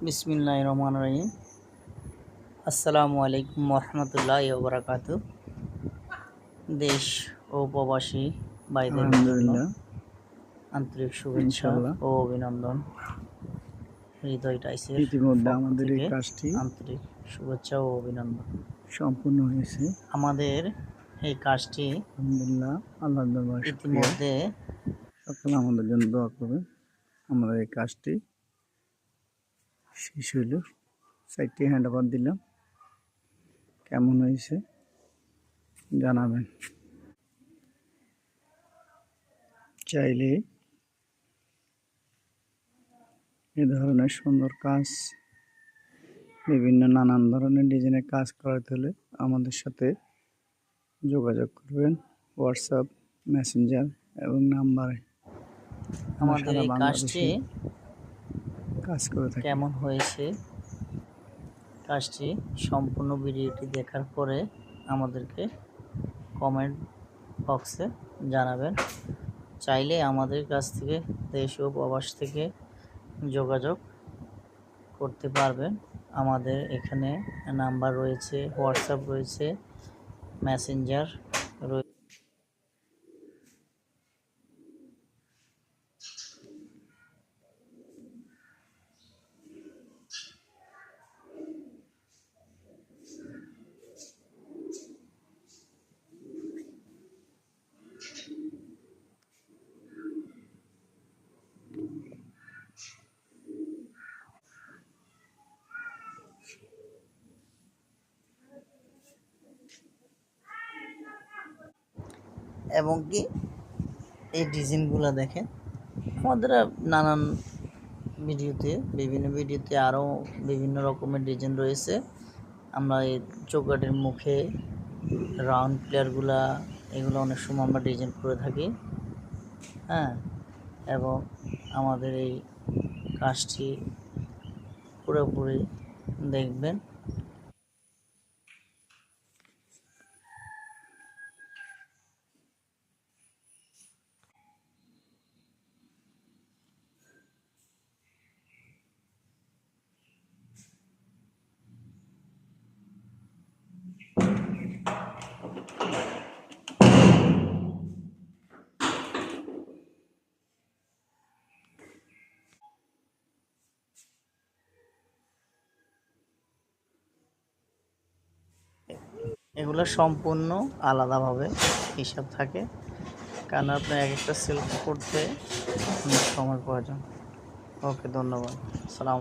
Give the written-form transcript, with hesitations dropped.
বিসমিল্লাহির রহমানির রহিম। আসসালামু আলাইকুম ওয়া বারাকাতু। দেশ ও প্রবাসী ভাইদের জন্য আলহামদুলিল্লাহ, আন্তরিক শুভেচ্ছা ইনশাল্লাহ ও অভিনন্দন। হৃদয় টাইসের ইতিমধ্যে পক্ষ আমাদের এই থেকে কাজটি আন্তরিক শুভেচ্ছা ও অভিনন্দন। সম্পূর্ণ হয়েছে। আমাদের এই কাজটি আলহামদুলিল্লাহ, আল্লাহর দরবারে শুকরিয়া। ইতিমধ্যে সকলে আমাদের জন্য দোয়া করবেন। আমাদের এই কাজটি শেষ হইল। 4টি হ্যান্ড ওভার দিলাম। কেমন হয়েছে জানাবেন। চাইলে এ ধরনের সুন্দর কাজ, বিভিন্ন নানান ধরনের ডিজাইনের কাজ করাতে হলে আমাদের সাথে যোগাযোগ করবেন হোয়াটসঅ্যাপ, মেসেঞ্জার এবং নাম্বারে। আমাদের এই কাজটি কাজ করে থাকি। কেমন হয়েছে, কাজটি সম্পূর্ণ ভিডিওটি দেখার পরে আমাদেরকে কমেন্ট বক্সে জানাবেন। চাইলে আমাদের কাছ থেকে দেশ ও প্রবাস থেকে যোগাযোগ করতে পারবেন। আমাদের এখানে নাম্বার রয়েছে, হোয়াটসঅ্যাপ রয়েছে, মেসেঞ্জার রয়েছে। এবং কি এই ডিজাইনগুলো দেখেন, আমাদের নানান বিভিন্ন ভিডিওতে আরও বিভিন্ন রকমের ডিজাইন রয়েছে। আমরা এই চৌকাঠের মুখে রাউন্ড প্লেয়ারগুলা, এগুলো অনেক সময় আমরা ডিজাইন করে থাকি। হ্যাঁ, এবং আমাদের এই কাজটি পুরোপুরি দেখবেন। এগুলো সম্পূর্ণ আলাদাভাবে হিসাব থাকে, কারণ আপনার এক একটা সেল করতে অনেক সময় প্রয়োজন। ওকে, ধন্যবাদ। সালাম।